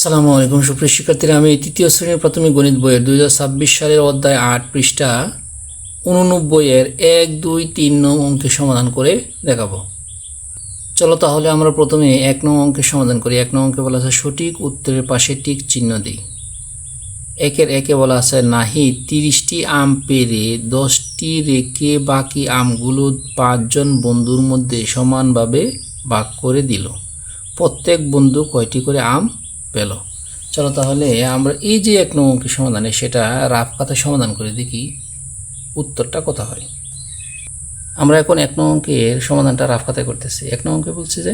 আসসালামু আলাইকুম সুপ্রিয় শিক্ষার্থীরা, আমি তৃতীয় শ্রেণীর প্রাথমিক গণিত বইয়ের 2026 সালের অধ্যায় 8 পৃষ্ঠা 89 এর 1, 2, 3 নং অঙ্কের সমাধান করে দেখাবো। চলো তাহলে আমরা প্রথমে 1 নং অঙ্কের সমাধান করি। 1 নং অঙ্কে বলা আছে সঠিক উত্তরের পাশে টিক চিহ্ন দিই। 1-এ বলা আছে নাহিদ 30টি আম পেড়ে 10টি রেখে বাকি আমগুলো 5 জন বন্ধুর মধ্যে সমানভাবে ভাগ করে দিল। প্রত্যেক বন্ধু কয়টি করে আম পেল। চলো তাহলে আমরা এই যে 1 নং অঙ্কের সমাধানে সেটা রাফ খাতায় সমাধান করে দেখি উত্তরটা কত হয়। আমরা এখন 1 নং অঙ্কের সমাধানটা রাফ খাতায় করতেছি। 1 নং অঙ্কে বলছে যে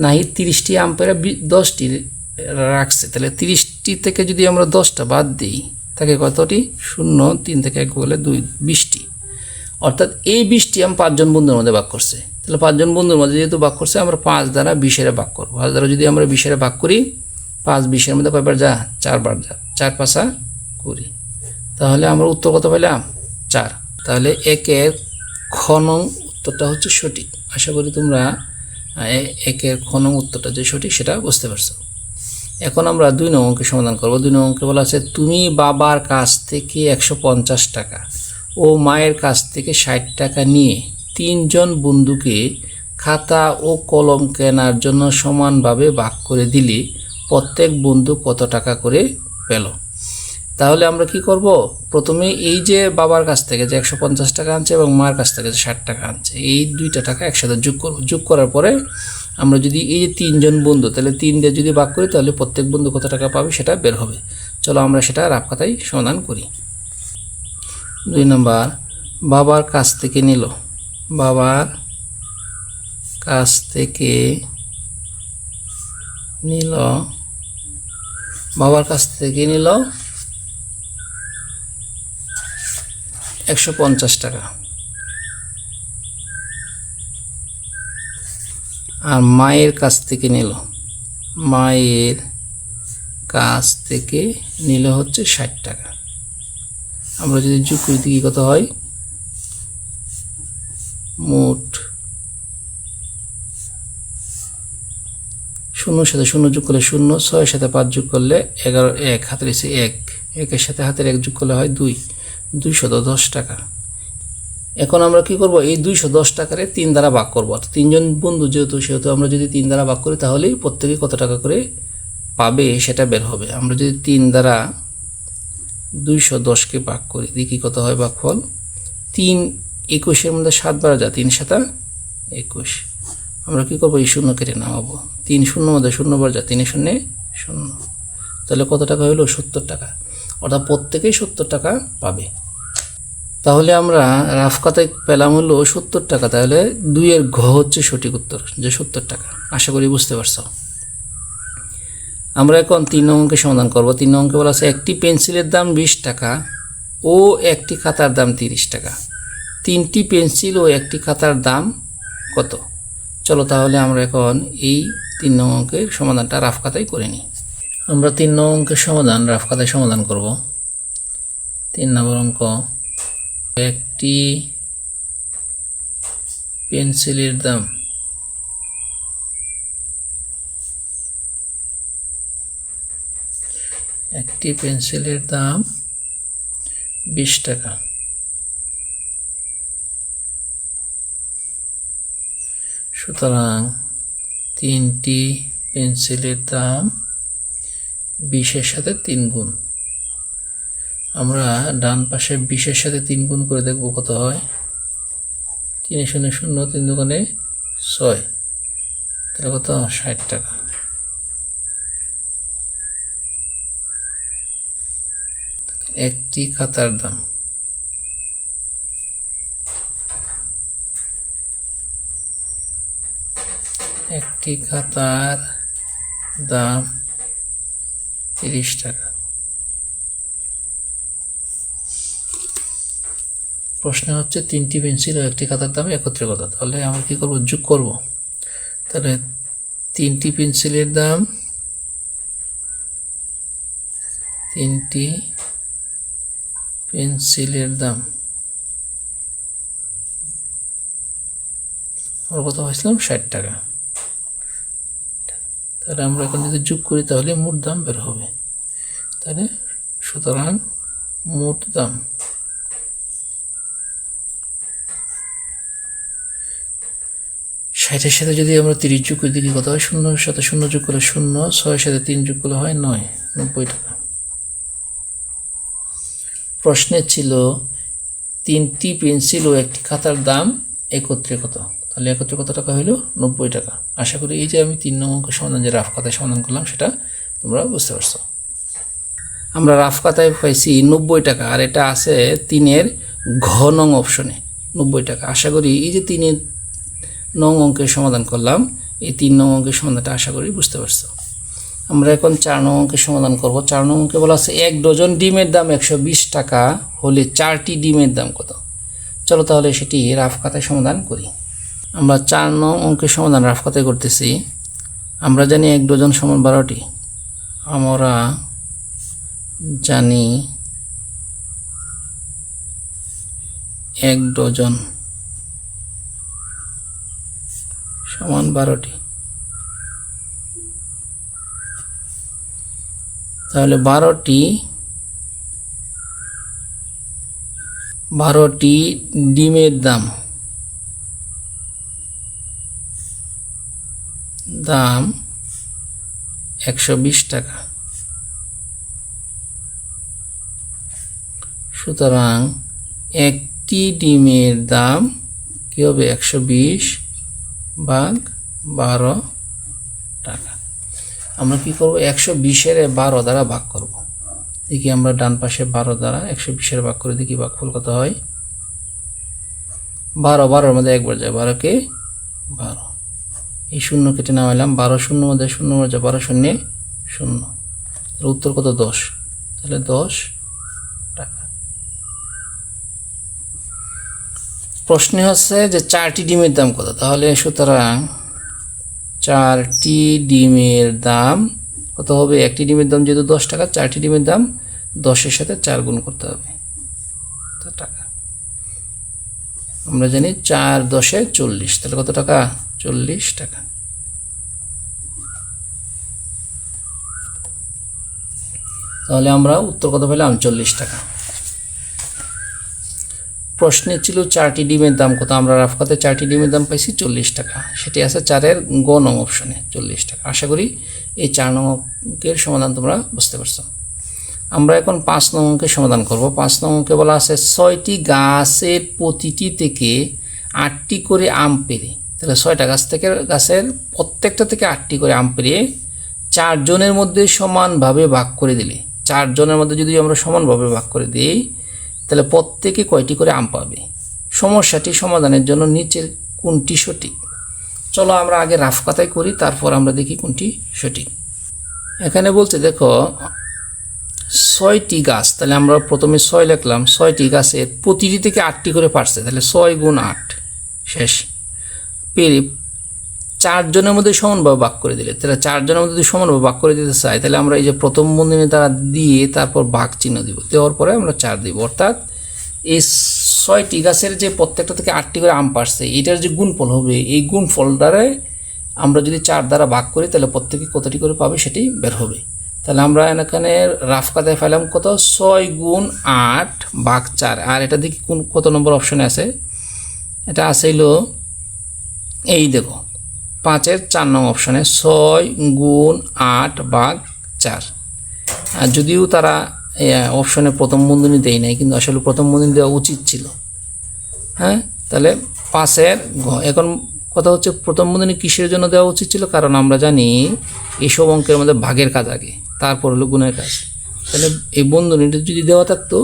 নাহিদ 30টি আম পেড়ে 10টি রাখছে, তাহলে 30টি থেকে যদি আমরা 10টা বাদ দিই তাকে কতটি? 0, 3 থেকে 1 বলে 2, 20টি। অর্থাৎ এই 20টি আম 5 জন বন্ধুর মধ্যে ভাগ করছে। তাহলে 5 জন বন্ধুর মধ্যে যেহেতু ভাগ করছে, আমরা 5 দ্বারা 20 ভাগ করবো। 5 দ্বারা যদি আমরা 20 ভাগ করি, 5 20-এর মধ্যে কয়বার যা? 4 বার যা। 4 5 20। তাহলে আমরা উত্তর কত পেলাম? 4। তাহলে 1-এর খ নং উত্তরটা হচ্ছে সঠিক। আশা করি তোমরা 1-এর খ নং উত্তরটা যে সঠিক সেটা বুঝতে পারছো। এখন আমরা 2 নং অঙ্কের সমাধান করব। 2 নং অঙ্কে বলা আছে তুমি বাবার কাছ থেকে 150 টাকা ও মায়ের কাছ থেকে 60 টাকা নিয়ে 3 জন বন্ধুকে খাতা ও কলম কেনার জন্য সমানভাবে ভাগ করে দিলে প্রত্যেক বন্ধু কত টাকা করে পেল। তাহলে আমরা কি করব? প্রথমে এই যে বাবার কাছ থেকে যে 150 টাকা আনছে এবং মার কাছ থেকে যে 60 টাকা আনছে, এই দুইটা টাকা একসাথে যোগ করব। যোগ করার পরে আমরা যদি এই যে 3 জন বন্ধু, তাহলে 3 দিয়ে যদি ভাগ করি তাহলে প্রত্যেক বন্ধু কত টাকা পাবে সেটা বের হবে। চলো আমরা সেটা রাফ খাতায় সমাধান করি। 2 নম্বর, বাবার কাছ থেকে নিল। বাবার কাছ থেকে নিল 150 টাকা আর মায়ের কাছ থেকে নিল হচ্ছে 60 টাকা। আমরা যদি যোগ করি দেখি কত হয়। মোট 0 সাথে 0 যোগ করলে 0, 6 সাথে 5 যোগ করলে 11, 1 হাতের এসে 1, 1-এর সাথে হাতের 1 যোগ করলে হয় 2, 210 টাকা। এখন আমরা কি করব? এই 210 টাকারে 3 দ্বারা ভাগ করব। 3 জন বন্ধু সেহেতু আমরা যদি 3 দ্বারা ভাগ করি তাহলে প্রত্যেকে কত টাকা করে পাবে সেটা বের হবে। আমরা যদি 3 দ্বারা 210কে ভাগ করি দেখি কত হয় ভাগফল। 3 21-এর মধ্যে 7 বার যা, 3 7 21। আমরা কি করবো? এই 0 কেটে নামাবো। 3 0 মধ্যে 0 বার যা, 3 0 0। তাহলে কত টাকা হলো? 70 টাকা। অর্থাৎ প্রত্যেকেই 70 টাকা পাবে। তাহলে আমরা রাফ খাতায় পেলাম হলো 70 টাকা। তাহলে 2-এর ঘ হচ্ছে সঠিক উত্তর, যে 70 টাকা। আশা করি বুঝতে পারছো। আমরা এখন 3 নং অঙ্কের সমাধান করব। 3 নং অঙ্কে বলা আছে একটি পেন্সিলের দাম 20 টাকা ও একটি খাতার দাম 30 টাকা। 3টি পেন্সিল ও একটি খাতার দাম কত? চলো তাহলে আমরা এখন এই 3 নং অঙ্কের সমাধানটা রাফ খাতায় করে নিই। আমরা 3 নং অঙ্কের সমাধান রাফ খাতায় সমাধান করব। 3 নম্বর অঙ্ক, একটি পেন্সিলের দাম 20 টাকা। সুতরাং 3টি পেন্সিলের দাম 20-এর সাথে 3 গুণ। আমরা ডান পাশে 20-এর সাথে 3 গুণ করে দেখব কত হয়। 3 0 0, 3 2 6, তাহলে কত? 60 টাকা। একটি খাতার দাম দাম 30 টাকা। প্রশ্ন হচ্ছে 3টি পেন্সিল ও একটি খাতার দাম একত্রে কত? তাহলে আমরা কি করব? যোগ করব। তাহলে 3টি পেন্সিলের দাম আমরা কত পাইছিলাম? 60 টাকা। তাহলে আমরা এখন যদি যোগ করি তাহলে মোট দাম বের হবে। তাহলে সুতরাং মোট দাম 60-এর সাথে যদি আমরা 30 যোগ করি দেখি কত হয়। 0-এর সাথে 0 যোগ করলে 0, 6-এর সাথে 3 যোগ করলে হয় 9, 90 টাকা। প্রশ্নে ছিল 3টি পেন্সিল ও একটি খাতার দাম একত্রে কত। তাহলে একত্রে কত টাকা হইল? 90 টাকা। আশা করি এই যে আমি 3 নং অঙ্কের সমাধান যে রাফ খাতায় সমাধান করলাম সেটা তোমরা বুঝতে পারছো। আমরা রাফ খাতায় পাইছি 90 টাকা, আর এটা আছে 3-এর ঘ নং অপশনে 90 টাকা। আশা করি এই যে 3 নং অঙ্কের সমাধান করলাম, এই 3 নং অঙ্কের সমাধানটা আশা করি বুঝতে পারছো। আমরা এখন 4 নং অঙ্কের সমাধান করব। 4 নং অঙ্কে বলা আছে 1 ডজন ডিমের দাম 120 টাকা হলে 4টি ডিমের দাম কত। চলো তাহলে সেটি রাফ খাতায় সমাধান করি। আমরা 4 নং অঙ্কের সমাধান রাফ খাতায় করতেছি। আমরা জানি 1 ডজন সমান 12টি। আমরা জানি 1 ডজন সমান 12টি। তাহলে 12টি ডিমের দাম 120 টাকা। সুতরাং একটি ডিমের দাম কি হবে? 120 ভাগ 12 টাকা। আমরা কি করব? 120-এর 12 দ্বারা ভাগ করব। দেখি আমরা ডান পাশে 12 দ্বারা 120-এর ভাগ করে দেখি ভাগফল কত হয়। 12-12-এর মধ্যে একবার যায়, 12-কে 12, এই 0 কেটে নামাইলাম। 12 0 মধ্যে 0 মধ্যে 12 শূন্যে 0, তাহলে উত্তর কত? 10। তাহলে 10 টাকা। প্রশ্নে হচ্ছে যে 4টি ডিমের দাম কত। তাহলে সুতরাং 4টি ডিমের দাম কত হবে? একটি ডিমের দাম যেহেতু 10 টাকা, 4টি ডিমের দাম 10-এর সাথে 4 গুণ করতে হবে টাকা। আমরা জানি 4 10-এ 40, তাহলে কত টাকা? 40 টাকা। তাহলে আমরা উত্তর কত পেলাম? 40 টাকা। প্রশ্নে ছিল 4টি ডিমের দাম কত। আমরা রাফ খাতায় 4টি ডিমের দাম পাইছি 40 টাকা। সেটি আছে 4-এর গ নং অপশনে 40 টাকা। আশা করি এই 4 নং অঙ্কের সমাধান তোমরা বুঝতে পারছো। আমরা এখন 5 নং অঙ্কের সমাধান করব। 5 নং অঙ্কে বলা আছে 6টি গাছের প্রতিটি থেকে 8টি করে আম পেড়ে, তাহলে 6টা গাছের প্রত্যেকটা থেকে 8টি করে আম পেড়ে 4 জনের মধ্যে সমানভাবে ভাগ করে দিলে, 4 জনের মধ্যে যদি আমরা সমানভাবে ভাগ করে দিই তাহলে প্রত্যেকে কয়টি করে আম পাবে। সমস্যাটি সমাধানের জন্য নিচের কোনটি সঠিক। চলো আমরা আগে রাফ খাতায় করি, তারপর আমরা দেখি কোনটি সঠিক। এখানে বলতে দেখো 6টি গাছ, তাহলে আমরা প্রথমে 6 লিখলাম। 6টি গাছের প্রতিটি থেকে 8টি করে পারছে, তাহলে 6 গুণ 8 শেষ। পেরে 4 জনের মধ্যে সমানভাবে ভাগ করে দিলে, তাহলে 4 জনের মধ্যে যদি সমানভাবে ভাগ করে দিতে চাই তাহলে আমরা এই যে প্রথম বন্ধনী দ্বারা দিয়ে তারপর ভাগ চিহ্ন দিব, দেওয়ার পরে আমরা 4 দিব। অর্থাৎ এই 6টি গাছের যে প্রত্যেকটা থেকে 8টি করে আম পারছে এটার যে গুণফল হবে, এই গুণফল দ্বারা আমরা যদি 4 দ্বারা ভাগ করি তাহলে প্রত্যেকে কতটি করে পাবে সেটি বের হবে। তাহলে আমরা এখানে রাফ খাতায় পাইলাম কত? 6 গুণ 8 ভাগ 4। আর এটা দেখি কত নম্বর অপশনে আছে। এটা আসছিল এই দেখো 5-এর 4 নং অপশনে 6 গুণ 8 ভাগ 4। আর যদিও তারা অপশনে প্রথম বন্ধনী দেয় নাই, কিন্তু আসলে প্রথম বন্ধনী দেওয়া উচিত ছিল। হ্যাঁ, তাহলে 5-এর এখন কথা হচ্ছে প্রথম বন্ধনী কিসের জন্য দেওয়া উচিত ছিল? কারণ আমরা জানি এইসব অঙ্কের মধ্যে ভাগের কাজ আগে, তারপর হলো গুণের কাজ। তাহলে এই বন্ধনীটা যদি দেওয়া থাকতো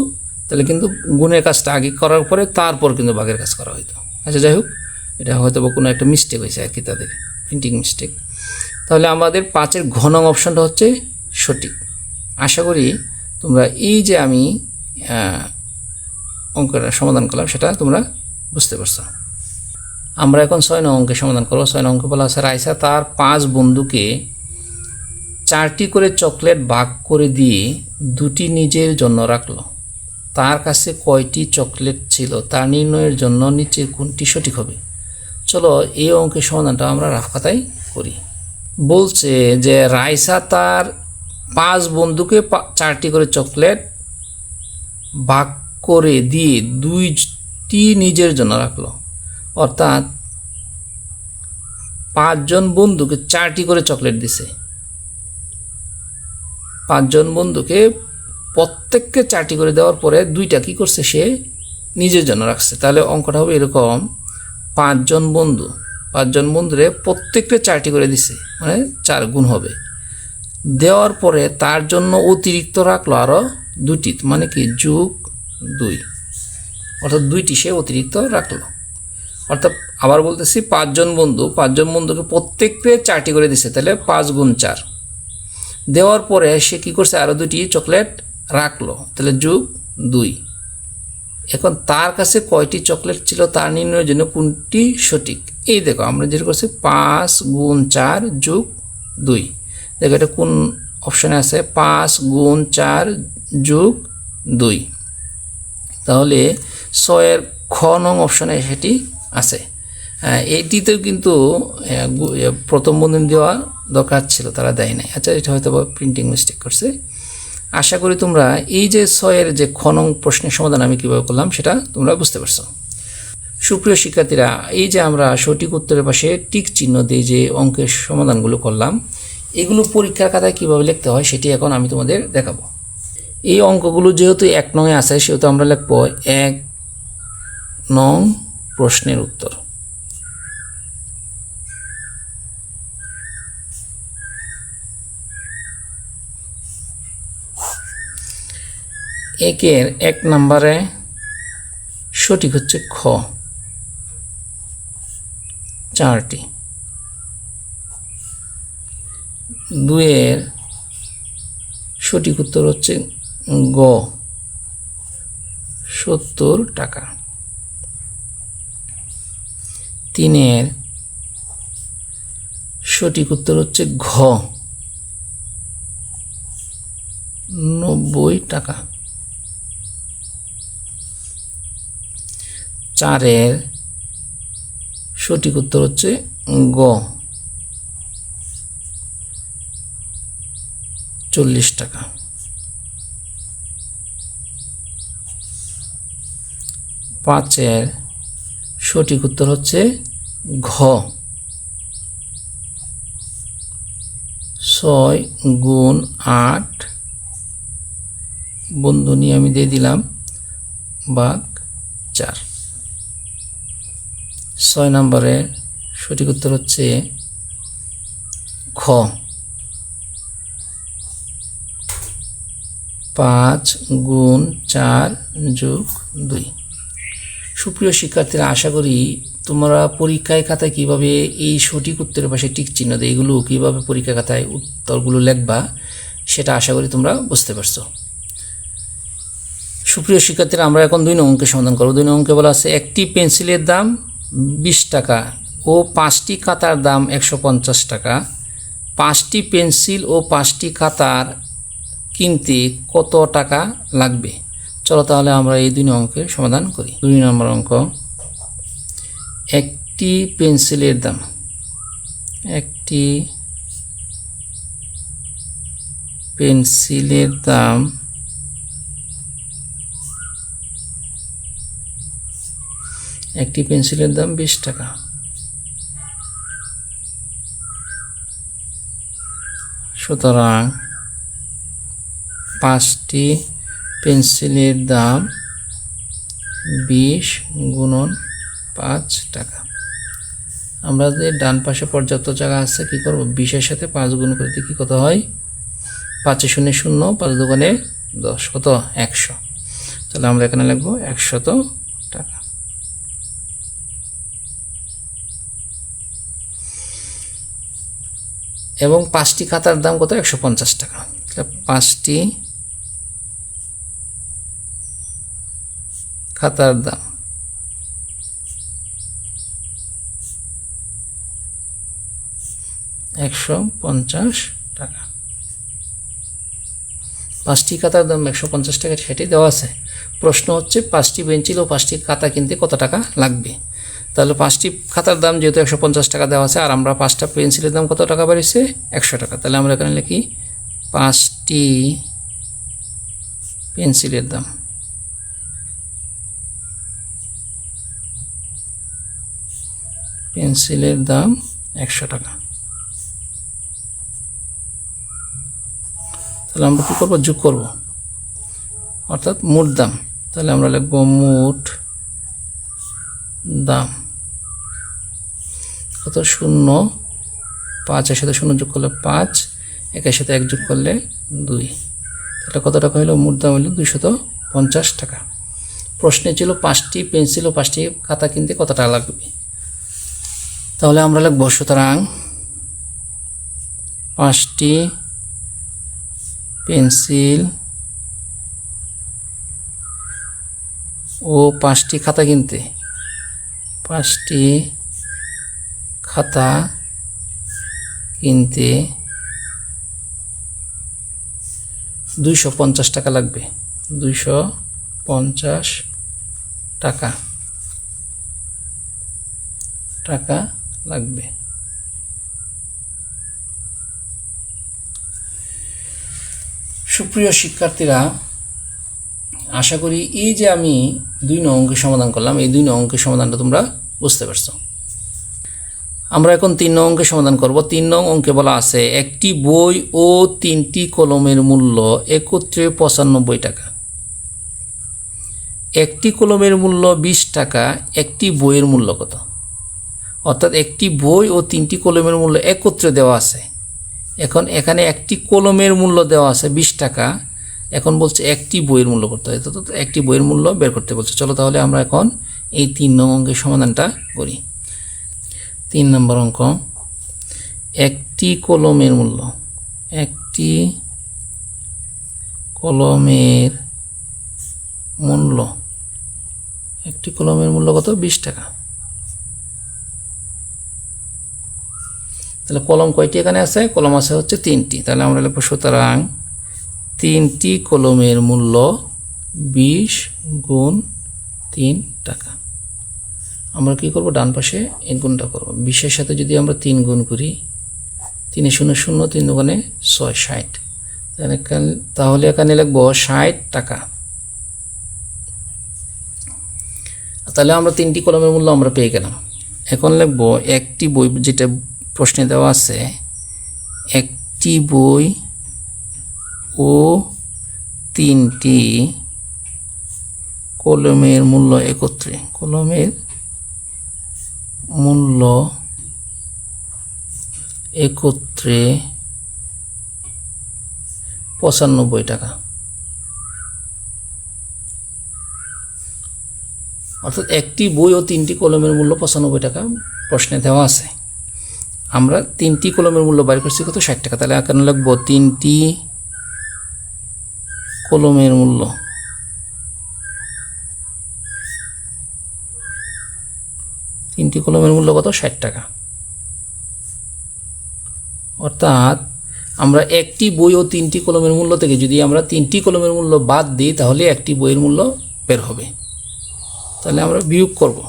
তাহলে কিন্তু গুণের কাজটা আগে করার পরে তারপর কিন্তু ভাগের কাজ করা হতো। আচ্ছা যাই হোক, এটা হয়তো বা কোনো একটা মিস্টেক হয়েছে আর কি, তাদের প্রিন্টিং মিস্টেক। তাহলে আমাদের 5-এর ঘ নং অপশনটা হচ্ছে সঠিক। আশা করি তোমরা এই যে আমি অঙ্কটা সমাধান করলাম সেটা তোমরা বুঝতে পারছো। আমরা এখন 6 নং অঙ্কের সমাধান করব। 6 নং অঙ্কে বলা আছে রাইসা তার 5 বন্ধুকে 4টি করে চকলেট ভাগ করে দিয়ে 2টি নিজের জন্য রাখলো। তার কাছে কয়টি চকলেট ছিল তা নির্ণয়ের জন্য নিচে কোনটি সঠিক হবে। চলো এই অঙ্কের সমাধানটা আমরা রাফ খাতায় করি। বলছে যে রাইসা তার 5 বন্ধুকে 4টি করে চকলেট ভাগ করে দিয়ে 2টি নিজের জন্য রাখলো। অর্থাৎ 5 জন বন্ধুকে 4টি করে চকলেট দিছে। 5 জন বন্ধুকে প্রত্যেককে 4টি করে দেওয়ার পরে 2টা কি করছে, সে নিজের জন্য রাখছে। তাহলে অঙ্কটা হবে এরকম, 5 জন বন্ধুরে প্রত্যেককে 4টি করে দিছে, মানে 4 গুণ হবে। দেওয়ার পরে তার জন্য অতিরিক্ত রাখলো আরও 2টি, মানে কি যোগ 2, অর্থাৎ 2টি সে অতিরিক্ত রাখলো। অর্থাৎ আবার বলতেছি, 5 জন বন্ধুকে প্রত্যেককে 4টি করে দিছে, তাহলে 5 গুণ 4। দেওয়ার পরে সে কি করছে, আরও 2টি চকলেট রাখলো, তাহলে যোগ 2। এখন তার কাছে কয়টি চকলেট ছিল তার নির্ণয়ের জন্য কোনটি সঠিক? এই দেখো আমরা যেটা করছি 5 গুণ 4 যোগ 2। দেখো এটা কোন অপশানে আছে, 5 গুণ 4 যোগ 2। তাহলে 6-এর খ নং অপশানে সেটি আছে। এইটিতেও কিন্তু প্রথম বন্ধনী দেওয়া দরকার ছিল, তারা দেয় নাই। আচ্ছা, এটা হয়তো প্রিন্টিং মিস্টেক করছে। আশা করি তোমরা এই যে 6-এর যে খ নং প্রশ্নের সমাধান আমি কীভাবে করলাম সেটা তোমরা বুঝতে পারছো। সুপ্রিয় শিক্ষার্থীরা, এই যে আমরা সঠিক উত্তরের পাশে টিক চিহ্ন দিয়ে যে অঙ্কের সমাধানগুলো করলাম, এগুলো পরীক্ষার খাতায় কীভাবে লিখতে হয় সেটি এখন আমি তোমাদের দেখাবো। এই অঙ্কগুলো যেহেতু 1 নং আছে, সেহেতু আমরা লিখব 1 নং প্রশ্নের উত্তর। একের 1 নম্বরে সঠিক হচ্ছে খ, 4টি। 2-এর সঠিক উত্তর হচ্ছে গ, 70 টাকা। 3-এর সঠিক উত্তর হচ্ছে ঘ, 90 টাকা। 4-এর সঠিক উত্তর হচ্ছে গ, 40 টাকা। 5-এর সঠিক উত্তর হচ্ছে ঘ, 6 গুণ 8 বন্ধনী আমি দিয়ে দিলাম ভাগ 4। 6 নম্বরের সঠিক উত্তর হচ্ছে খ, 5 গুণ 4 যোগ 2। সুপ্রিয় শিক্ষার্থীরা, আশা করি তোমরা পরীক্ষায় খাতায় কিভাবে এই সঠিক উত্তরের পাশে টিক চিহ্ন দেয়, এগুলো কীভাবে পরীক্ষা খাতায় উত্তরগুলো লিখবা সেটা আশা করি তোমরা বুঝতে পারছো। সুপ্রিয় শিক্ষার্থীরা, আমরা এখন 2 নং অঙ্কের সমাধান করব। 2 নং অঙ্কে বলা আছে একটি পেন্সিলের দাম 20 টাকা ও 5টি খাতার দাম 150 টাকা। 5টি পেন্সিল ও 5টি খাতার কিনতে কত টাকা লাগবে? চলো তাহলে আমরা এই 2 নং অঙ্কের সমাধান করি। 2 নম্বর অঙ্ক, একটি পেন্সিলের দাম, একটি পেন্সিলের দাম 20 টাকা। সুতরাং 5টি পেন্সিলের দাম 20 গুণন 5 টাকা। আমরা যে ডান পাশে পর্যাপ্ত জায়গা আছে, কি করব, 20-এর সাথে 5 গুণ করে দিই, কি কত হয়, 5 শূন্য 0, 5 দুগুণে 10, কত, 100। তাহলে আমরা এখানে লিখব 100 টাকা। এবং 5টি খাতার দাম কত, 150 টাকা। তাহলে 5টি খাতার দাম 150 টাকা। 5টি খাতার দাম 150 টাকা, সেটি দেওয়া আছে। প্রশ্ন হচ্ছে 5টি পেন্সিল ও 5টি খাতা কিনতে কত টাকা লাগবে। তাহলে 5টি খাতার দাম যেহেতু 150 টাকা দেওয়া আছে, আর আমরা 5টা পেন্সিলের দাম কত টাকা বাড়িয়েছে? 100 টাকা। তাহলে আমরা এখানে লিখি 5টি পেন্সিলের দাম। পেন্সিলের দাম 100 টাকা। তাহলে আমরা কী করবো? যোগ করব, অর্থাৎ মোট দাম। তাহলে আমরা লিখব মোট দাম কত? 0, 5 সাথে 0 যোগ করলে 5, 1 সাথে 1 যোগ করলে 2। তাহলে কত টাকা হলো? মোট দাম হলো 250 টাকা। প্রশ্নে ছিল 5টি পেন্সিল ও 5টি খাতা কিনতে কত টাকা লাগবে। তাহলে আমরা লিখব সুতরাং 5টি পেন্সিল ও 5টি খাতা কিনতে 5টি খাতা কিনতে 250 টাকা লাগবে। 250 টাকা লাগবে। সুপ্রিয় শিক্ষার্থীরা, আশা করি এই যে আমি 2 নং অঙ্কের সমাধান করলাম, এই 2 নং অঙ্কের সমাধানটা তোমরা বুঝতে পারছো। আমরা এখন 3 নং অঙ্কের সমাধান করব। 3 নং অঙ্কে বলা আছে একটি বই ও 3টি কলমের মূল্য একত্রে 95 টাকা। একটি কলমের মূল্য 20 টাকা, একটি বইয়ের মূল্য কত? অর্থাৎ একটি বই ও 3টি কলমের মূল্য একত্রে দেওয়া আছে। এখন এখানে একটি কলমের মূল্য দেওয়া আছে 20 টাকা, এখন বলছে একটি বইয়ের মূল্য করতে হয়, তো একটি বইয়ের মূল্য বের করতে বলছে। চলো তাহলে আমরা এখন এই 3 নং অঙ্কের সমাধানটা করি। 3 নম্বর অঙ্ক, একটি কলমের মূল্য, একটি কলমের মূল্য, একটি কলমের মূল্য কত? 20 টাকা। তাহলে কলম কয়টি এখানে আছে? কলম আছে হচ্ছে 3টি। তাহলে আমরা লিখব সুতরাং 3টি কলমের মূল্য 20 গুণ 3 টাকা। আমরা কি করব? ডান পাশে এই গুণটা করব। 20-এর সাথে যদি আমরা 3 গুণ করি, 3 0 0, 3 দুগুণে 6, 60। তাহলে এখানে লিখব 60 টাকা। তাহলে আমরা 3টি কলমের মূল্য আমরা পেয়ে গেলাম। এখন লিখব একটি বই, যেটা প্রশ্নে দেওয়া আছে, একটি বই ও 3টি কলমের মূল্য একত্রে, কলমের মূল্য একত্রে 95 টাকা। অর্থাৎ একটি বই ও 3টি কলমের মূল্য 95 টাকা প্রশ্নে দেওয়া আছে। আমরা 3টি কলমের মূল্য বাইর করছি কত? 60 টাকা। তাহলে এখানে লিখব 3টি কলমের মূল্য, 3টি কলমের মূল্য কত? 60 টাকা। অর্থাৎ আমরা একটি বই ও 3টি কলমের মূল্য থেকে যদি আমরা 3টি কলমের মূল্য বাদ দিই, তাহলে একটি বইয়ের মূল্য বের হবে। তাহলে আমরা বিয়োগ করব।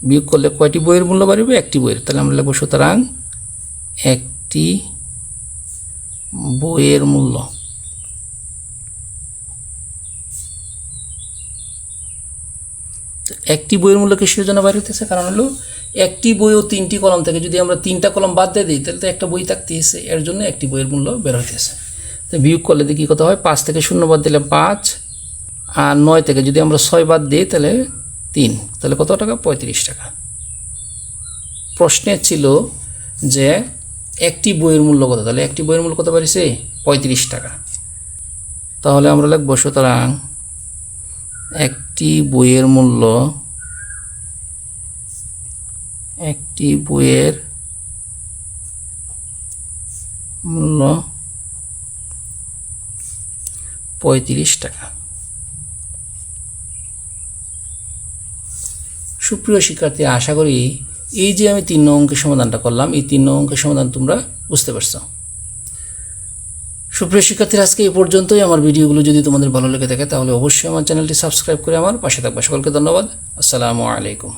বিয়োগ করলে কয়টি বইয়ের মূল্য বাড়বে? একটি বইয়ের। তাহলে আমরা লিখব সুতরাং একটি বইয়ের মূল্য। একটি বইয়ের মূল্য কিসের জন্য বাইরে হইতেছে? কারণ হলো একটি বই ও 3টি কলম থেকে যদি আমরা 3টা কলম বাদ দিয়ে দিই, তাহলে তো একটা বই থাকতেছে, এর জন্য একটি বইয়ের মূল্য বের হইতেছে। তো বিয়োগ করলে দেখি কত হয়? 5 থেকে 0 বাদ দিলে 5, আর 9 থেকে যদি আমরা 6 বাদ দিই তাহলে 3, তাহলে কত টাকা? 35 টাকা। প্রশ্নে ছিল যে একটি বইয়ের মূল্য কত, তাহলে একটি বইয়ের মূল্য কত বাড়িছে? 35 টাকা। তাহলে আমরা লিখব সুতরাং একটি বইয়ের মূল্য, একটি বইয়ের মূল্য 35 টাকা। সুপ্রিয় শিক্ষার্থী, আশা করি এই যে আমি 3 নং অঙ্কের সমাধানটা করলাম, এই 3 নং অঙ্কের সমাধান তোমরা বুঝতে পারছো। সুপ্রিয় শিক্ষার্থীরা, আজকে এই পর্যন্তই। আমার ভিডিওগুলো যদি তোমাদের ভালো লেগে থাকে তাহলে অবশ্যই আমার চ্যানেলটি সাবস্ক্রাইব করে আমার পাশে থাকবে। সকলকে ধন্যবাদ। আসসালামু আলাইকুম।